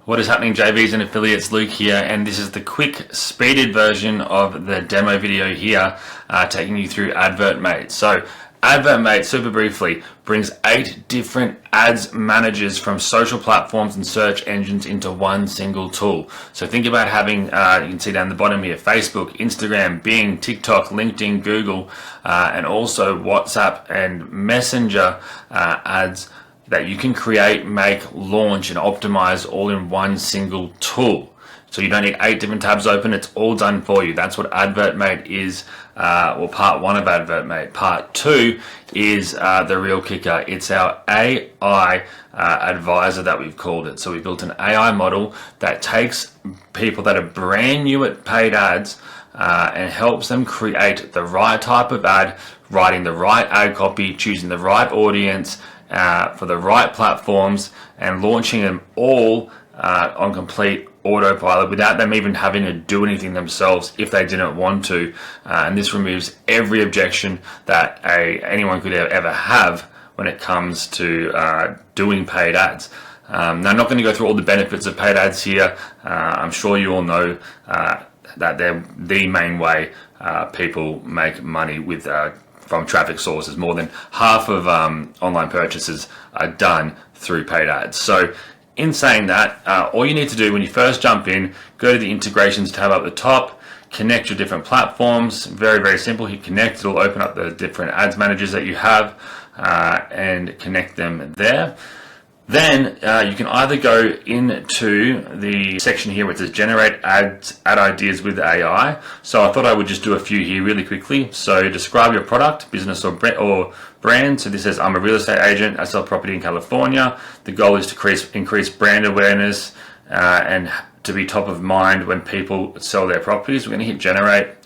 What is happening, JVs and affiliates? Luke here, and this is the quick speeded version of the demo video here, taking you through AdvertMate. So AdvertMate, super briefly, brings 8 different ads managers from social platforms and search engines into one single tool. So think about having, you can see down the bottom here, Facebook, Instagram, Bing, TikTok, LinkedIn, Google, and also WhatsApp and Messenger ads that you can create, make, launch, and optimize all in one single tool. So you don't need 8 different tabs open, it's all done for you. That's what AdvertMate is, well, part 1 of AdvertMate. Part 2 is the real kicker. It's our AI advisor that we've called it. So we built an AI model that takes people that are brand new at paid ads and helps them create the right type of ad, writing the right ad copy, choosing the right audience, for the right platforms, and launching them all on complete autopilot without them even having to do anything themselves if they didn't want to. And this removes every objection that anyone could ever have when it comes to doing paid ads. Now, I'm not going to go through all the benefits of paid ads here. I'm sure you all know that they're the main way people make money with from traffic sources. More than half of online purchases are done through paid ads. So in saying that, all you need to do when you first jump in, go to the integrations tab up the top, connect your different platforms. Very, very simple. Hit connect, it'll open up the different ads managers that you have and connect them there. Then you can either go into the section here where it says generate ad ideas with AI. So I thought I would just do a few here really quickly. So describe your product, business or brand. So this says, I'm a real estate agent. I sell property in California. The goal is to increase brand awareness and to be top of mind when people sell their properties. We're going to hit generate.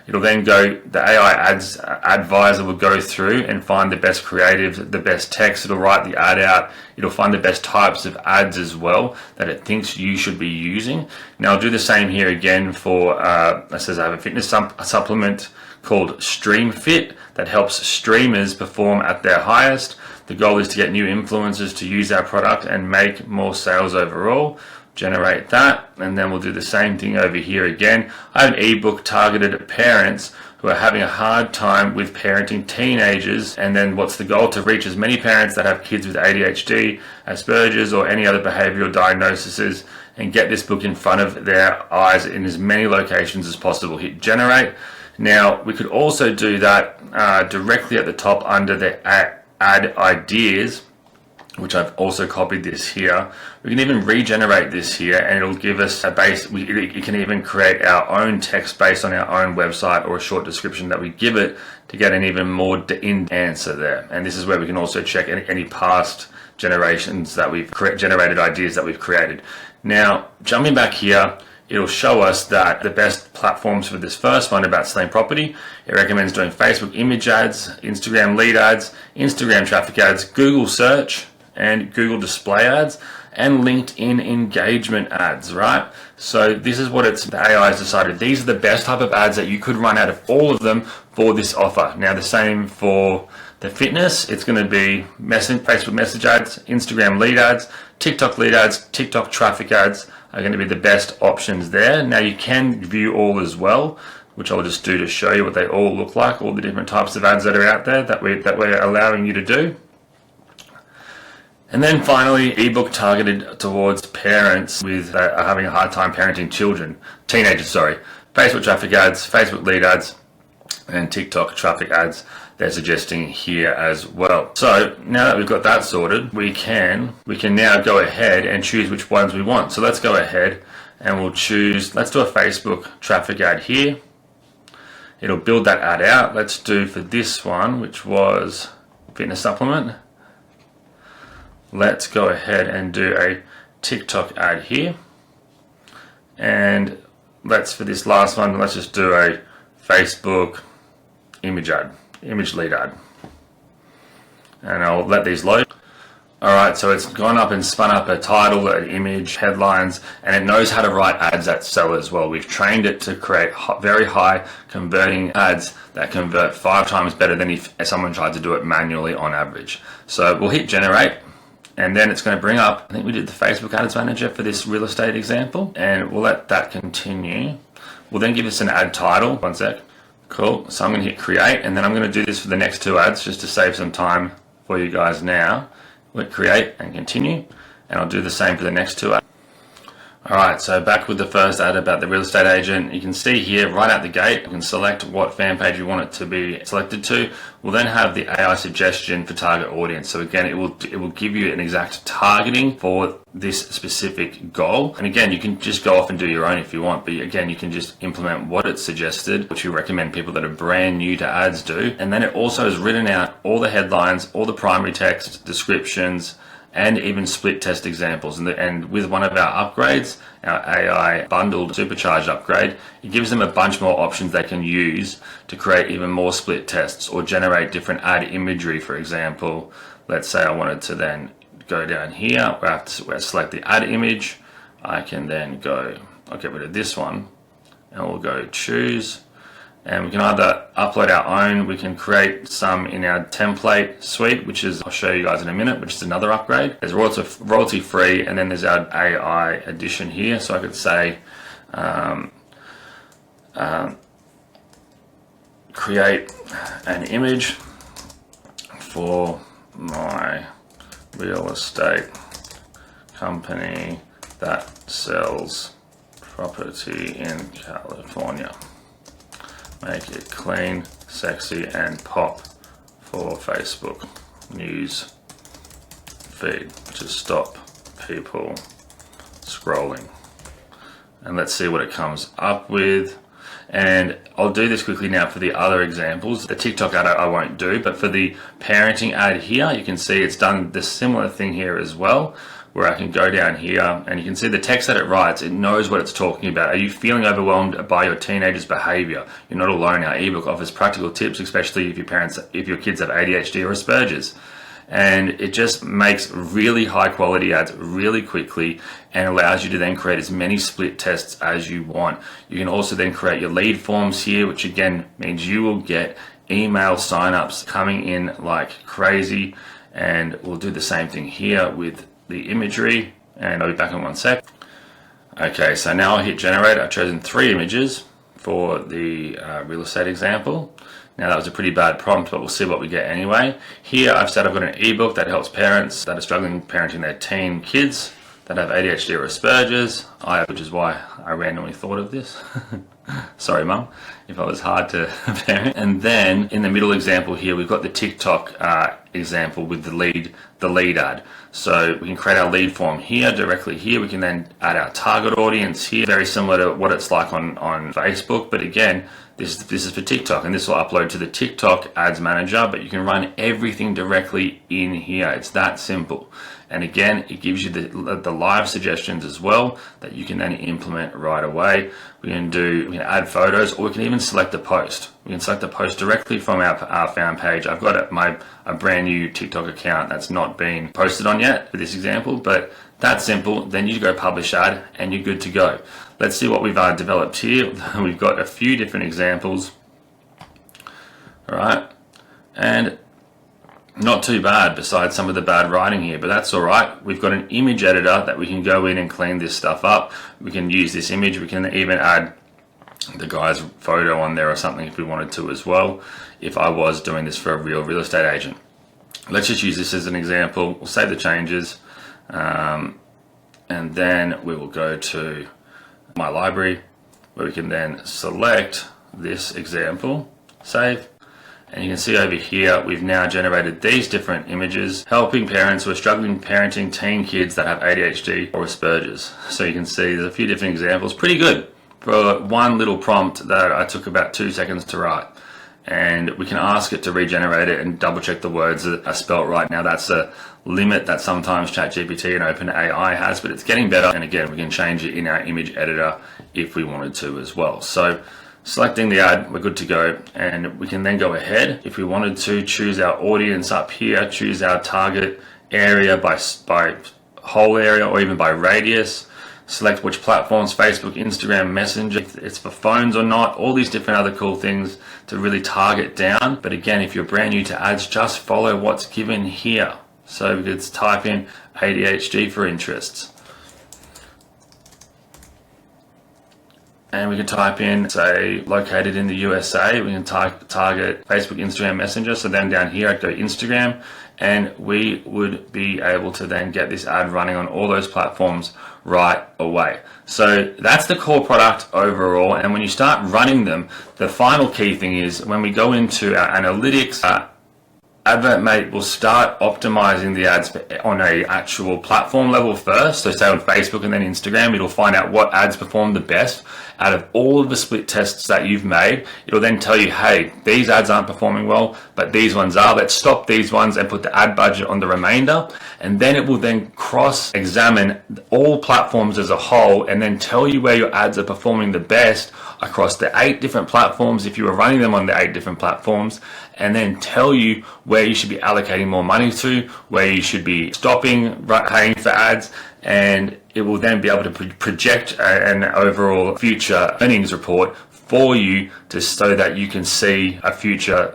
It'll then go, the AI ads advisor will go through and find the best creative, the best text. It'll write the ad out. It'll find the best types of ads as well that it thinks you should be using. Now I'll do the same here again for, it says I have a fitness supplement called Stream Fit that helps streamers perform at their highest. The goal is to get new influencers to use our product and make more sales overall. Generate that, and then we'll do the same thing over here again. I have an ebook targeted at parents who are having a hard time with parenting teenagers, and then what's the goal? To reach as many parents that have kids with ADHD, Asperger's, or any other behavioral diagnoses, and get this book in front of their eyes in as many locations as possible. Hit generate. Now we could also do that directly at the top under the ad ideas, which I've also copied this here. We can even regenerate this here and it'll give us a base. You can even create our own text based on our own website or a short description that we give it to get an even more in answer there. And this is where we can also check any past generations that we've generated ideas that we've created. Now, jumping back here, it'll show us that the best platforms for this first one about selling property, it recommends doing Facebook image ads, Instagram lead ads, Instagram traffic ads, Google search, and Google display ads, and LinkedIn engagement ads, right? So this is what the AI has decided. These are the best type of ads that you could run out of all of them for this offer. Now the same for the fitness, it's going to be Facebook message ads, Instagram lead ads, TikTok lead ads, TikTok traffic ads are going to be the best options there. Now you can view all as well, which I'll just do to show you what they all look like, all the different types of ads that are out there that we're allowing you to do. And then finally, ebook targeted towards parents with are having a hard time parenting teenagers, sorry. Facebook traffic ads, Facebook lead ads, and TikTok traffic ads they're suggesting here as well. So now that we've got that sorted, we can now go ahead and choose which ones we want. So let's go ahead and we'll choose, let's do a Facebook traffic ad here. It'll build that ad out. Let's do for this one, which was fitness supplement. Let's go ahead and do a TikTok ad here. And for this last one, let's just do a Facebook image lead ad. And I'll let these load. Alright, so it's gone up and spun up a title, an image, headlines, and it knows how to write ads that sell as well. We've trained it to create very high converting ads that convert 5 times better than if someone tried to do it manually on average. So we'll hit generate. and then it's going to bring up, I think we did the Facebook Ads Manager for this real estate example, and we'll let that continue. We'll then give us an ad title. One sec. Cool. So I'm going to hit create, and then I'm going to do this for the next 2 ads just to save some time for you guys now. We'll create and continue, and I'll do the same for the next 2 ads. Alright, so back with the first ad about the real estate agent. You can see here right out the gate, you can select what fan page you want it to be selected to. We'll then have the AI suggestion for target audience. So again, it will give you an exact targeting for this specific goal. And again, you can just go off and do your own if you want, but again, you can just implement what it's suggested, which we recommend people that are brand new to ads do. And then it also has written out all the headlines, all the primary text, descriptions, and even split test examples. And with one of our upgrades, our AI bundled supercharged upgrade, it gives them a bunch more options they can use to create even more split tests or generate different ad imagery. For example, let's say I wanted to then go down here where I have to select the ad image. I can then go, I'll get rid of this one, and we'll go choose. And we can either upload our own, we can create some in our template suite, which is, I'll show you guys in a minute, which is another upgrade. There's royalty free, and then there's our AI edition here. So I could say, create an image for my real estate company that sells property in California. Make it clean, sexy, and pop for Facebook news feed to stop people scrolling. And let's see what it comes up with. And I'll do this quickly now for the other examples. The TikTok ad I won't do, but for the parenting ad here, you can see it's done the similar thing here as well, where I can go down here and you can see the text that it writes, it knows what it's talking about. Are you feeling overwhelmed by your teenager's behavior? You're not alone. Our ebook offers practical tips, especially if your kids have ADHD or Asperger's. And it just makes really high quality ads really quickly and allows you to then create as many split tests as you want. You can also then create your lead forms here, which again means you will get email signups coming in like crazy. And we'll do the same thing here with the imagery, and I'll be back in 1 sec. Okay, so now I'll hit generate. I've chosen 3 images for the real estate example. Now that was a pretty bad prompt, but we'll see what we get anyway. Here I've said I've got an ebook that helps parents that are struggling parenting their teen kids that have ADHD or Asperger's, which is why I randomly thought of this. Sorry, Mum, if I was hard to parent. And then in the middle example here, we've got the TikTok example with the lead ad. So we can create our lead form here, directly here. We can then add our target audience here, very similar to what it's like on Facebook. But again, this is for TikTok, and this will upload to the TikTok Ads Manager, but you can run everything directly in here. It's that simple. And again, it gives you the live suggestions as well that you can then implement right away. We can add photos, or we can even select the post. We can select the post directly from our found page. I've got a brand new TikTok account that's not been posted on yet for this example, but that's simple. Then you go publish ad and you're good to go. Let's see what we've developed here. We've got a few different examples. All right, and not too bad besides some of the bad writing here, but that's all right. We've got an image editor that we can go in and clean this stuff up. We can use this image. We can even add the guy's photo on there or something if we wanted to as well, if I was doing this for a real estate agent. Let's just use this as an example. We'll save the changes, and then we will go to my library where we can then select this example, save. And you can see over here, we've now generated these different images helping parents who are struggling parenting teen kids that have ADHD or Asperger's. So you can see there's a few different examples. Pretty good for one little prompt that I took about 2 seconds to write. And we can ask it to regenerate it and double check the words that are spelt right. Now that's a limit that sometimes ChatGPT and OpenAI has, but it's getting better. And again, we can change it in our image editor if we wanted to as well. So selecting the ad, we're good to go, and we can then go ahead if we wanted to choose our audience up here, choose our target area by whole area or even by radius, select which platforms, Facebook, Instagram, Messenger, if it's for phones or not, all these different other cool things to really target down. But again, if you're brand new to ads, just follow what's given here. So we could type in ADHD for interests. And we can type in, say, located in the USA. We can target Facebook, Instagram, Messenger. So then down here, I'd go Instagram, and we would be able to then get this ad running on all those platforms right away. So that's the core product overall. And when you start running them, the final key thing is when we go into our analytics, AdvertMate will start optimizing the ads on a actual platform level first. So say on Facebook and then Instagram, it'll find out what ads perform the best out of all of the split tests that you've made. It'll then tell you, hey, these ads aren't performing well, but these ones are. Let's stop these ones and put the ad budget on the remainder. And then it will then cross-examine all platforms as a whole and then tell you where your ads are performing the best across the 8 different platforms if you were running them on the 8 different platforms, and then tell you where you should be allocating more money to, where you should be stopping paying for ads, and it will then be able to project an overall future earnings report for you so that you can see a future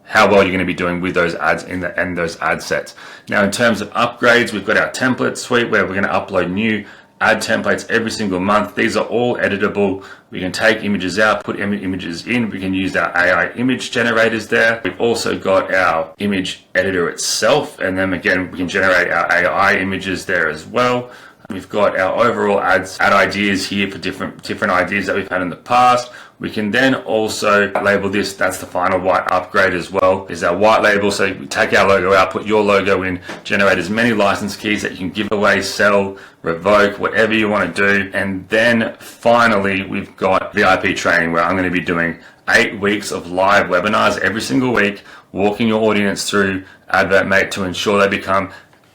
how well you're going to be doing with those ads and those ad sets. Now in terms of upgrades, we've got our template suite where we're going to upload new ad templates every single month. These are all editable. We can take images out, put images in. We can use our AI image generators there. We've also got our image editor itself, and then again we can generate our AI images there as well. We've got our overall ad ideas here for different ideas that we've had in the past. We can then also label this. That's the final white upgrade as well, is our white label. So you take our logo out, put your logo in, generate as many license keys that you can give away, sell, revoke, whatever you want to do. And then finally, we've got VIP training where I'm going to be doing 8 weeks of live webinars every single week, walking your audience through AdvertMate to ensure they become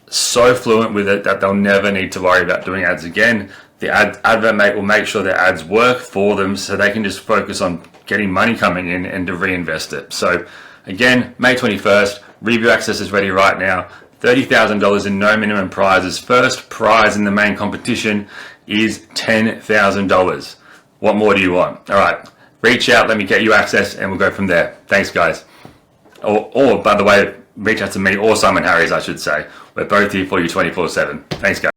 so fluent with it that they'll never need to worry about doing ads again. The AdvertMate will make sure their ads work for them so they can just focus on getting money coming in and to reinvest it. So again, May 21st, review access is ready right now. $30,000 in no minimum prizes. First prize in the main competition is $10,000. What more do you want? All right, reach out, let me get you access, and we'll go from there. Thanks, guys. Or by the way, reach out to me or Simon Harris, I should say. We're both here for you 24/7. Thanks, guys.